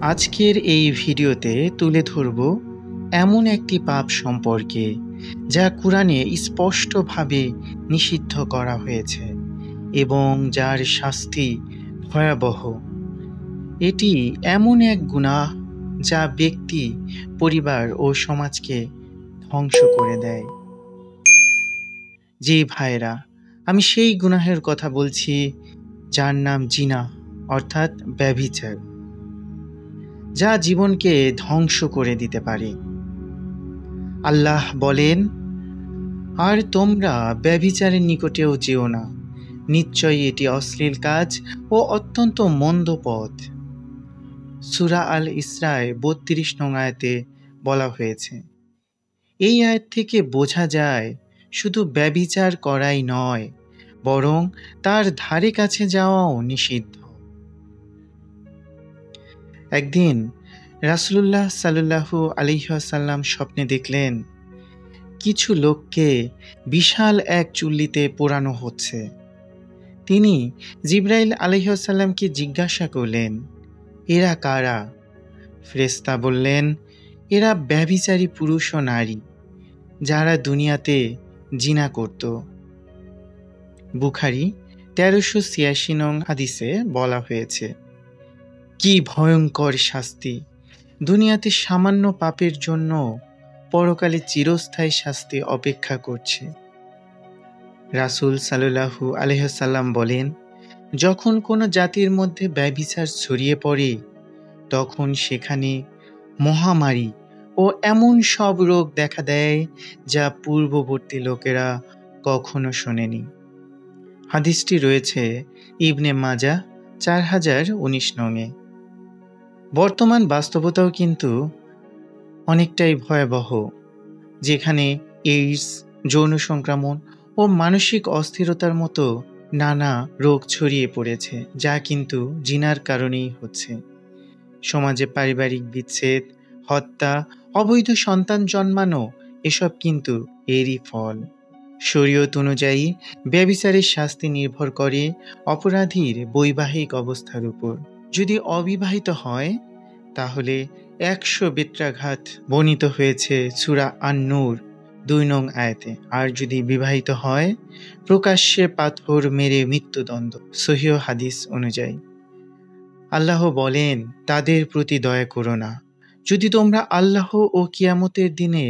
আজকের এই ভিডিওতে তুলে ধরব এমন একটি পাপ সম্পর্কে যা কুরআনে স্পষ্টভাবে নিষিদ্ধ করা হয়েছে এবং যার শাস্তি ভয়াবহ। এটি এমন এক গুনাহ যা ব্যক্তি, পরিবার ও সমাজকে ধ্বংস করে দেয়। জি ভাইরা, আমি সেই গুনাহের কথা বলছি যার নাম জিনা অর্থাৎ ব্যভিচার, যা জীবনকে ধ্বংস করে দিতে পারে। আল্লাহ বলেন, আর তোমরা ব্যভিচারের নিকটেও যেও না, নিশ্চয়ই এটি অশ্লীল কাজ ও অত্যন্ত মন্দ পথ। সূরা আল ইসরায় ৩২ নং আয়াতে বলা হয়েছে। এই আয়াত থেকে বোঝা যায় শুধু ব্যভিচার করাই নয়, বরং তার ধারে কাছে যাওয়াও নিষিদ্ধ। একদিন রাসূলুল্লাহ সাল্লাল্লাহু আলাইহি ওয়াসাল্লাম স্বপ্নে দেখলেন কিছু লোককে বিশাল এক চুল্লিতে পোড়ানো হচ্ছে। তিনি জিবরাইল আলাইহিস সালামকে জিজ্ঞাসা করলেন, এরা কারা? ফেরেশতা বললেন, এরা ব্যভিচারী পুরুষ ও নারী, যারা দুনিয়াতে জিনা করত। বুখারী ১৩৮৬ নং হাদিসে বলা হয়েছে, কি ভয়ঙ্কর শাস্তি! দুনিয়াতে সামান্য পাপের জন্য পরকালে চিরস্থায়ী শাস্তি অপেক্ষা করছে। রাসূল সাল্লাল্লাহু আলাইহি সাল্লাম বলেন, যখন কোনো জাতির মধ্যে ব্যভিচার ছড়িয়ে পড়ে, তখন সেখানে মহামারী ও এমন সব রোগ দেখা দেয় যা পূর্ববর্তী লোকেরা কখনো শোনেনি। হাদিসটি রয়েছে ইবনে মাজাহ ৪০১৯ নংয়ে। বর্তমান বাস্তবতাও কিন্তু অনেকটাই ভয়াবহ, যেখানে এইডস, যৌন সংক্রমণ ও মানসিক অস্থিরতার মতো নানা রোগ ছড়িয়ে পড়েছে, যা কিন্তু জিনার কারণেই হচ্ছে। সমাজে পারিবারিক বিচ্ছেদ, হত্যা, অবৈধ সন্তান জন্মানো, এসব কিন্তু এরই ফল। শরীয়ত অনুযায়ী ব্যভিচারের শাস্তি নির্ভর করে অপরাধীর বৈবাহিক অবস্থার উপর। যদি অবিবাহিত হয় তাহলে ১০০ বেত্রাঘাত বর্ণিত হয়েছে সূরা আন-নূর ২ নং আয়াতে। আর যদি বিবাহিত হয়, প্রকাশ্যে পাথর মেরে মৃত্যুদণ্ড, সহিহ হাদিস অনুযায়ী। আল্লাহ বলেন, তাদের প্রতি দয়া করো না, যদি তোমরা আল্লাহ ও কিয়ামতের দিনে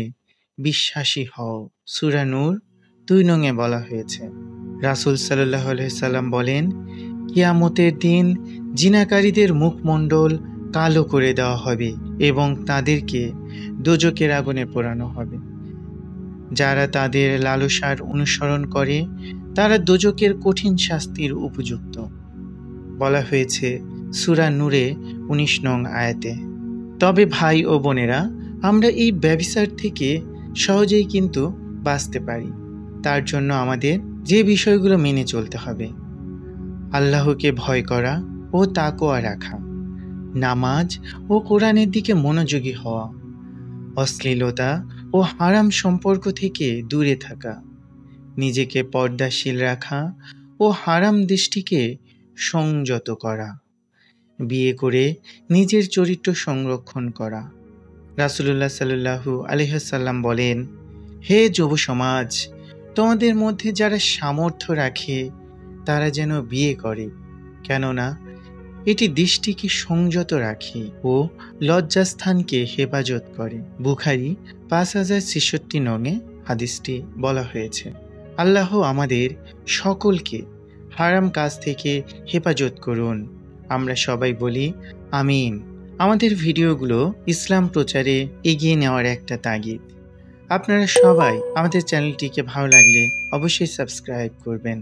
বিশ্বাসী হও। সূরা নূর ২ নংয়ে বলা হয়েছে। রাসূল সাল্লাল্লাহু আলাইহি সাল্লাম বলেন, কিয়ামতের দিন জিনাকারীদের মুখমণ্ডল কালো করে দেওয়া হবে এবং তাদেরকে দোজখের আগুনে পোড়ানো হবে। যারা তাদের লালসার অনুসরণ করে তারা দোজখের কঠিন শাস্তির উপযুক্ত, বলা হয়েছে সূরা নূরে ১৯ নং আয়াতে। তবে ভাই ও বোনেরা, আমরা এই ব্যভিচার থেকে সহজেই কিন্তু বাঁচতে পারি। তার জন্য আমাদের যে বিষয়গুলো মেনে চলতে হবে: আল্লাহকে ভয় করা ও তাকওয়া রাখা, নামাজ ও কোরআনের দিকে মনোযোগী হওয়া, অশ্লীলতা ও হারাম সম্পর্ক থেকে দূরে থাকা, নিজেকে পর্দাশীল রাখা ও হারাম দৃষ্টিকে সংযত করা, বিয়ে করে নিজের চরিত্র সংরক্ষণ করা। রাসূলুল্লাহ সাল্লাল্লাহু আলাইহি সাল্লাম বলেন, হে যুব সমাজ, তোমাদের মধ্যে যারা সামর্থ্য রাখে তারা যেন বিয়ে করে, কেননা এটি দৃষ্টিকে সংযত রাখে ও লজ্জাস্থানকে হেফাজত করে। বুখারী ৫০৬৬ নংয়ে হাদিসটি বলা হয়েছে। আল্লাহ আমাদের সকলকে হারাম কাজ থেকে হেফাজত করুন। আমরা সবাই বলি আমিন। আমাদের ভিডিওগুলো ইসলাম প্রচারে এগিয়ে নেওয়ার একটা তাগিদ। আপনারা সবাই আমাদের চ্যানেলটিকে ভালো লাগলে অবশ্যই সাবস্ক্রাইব করবেন।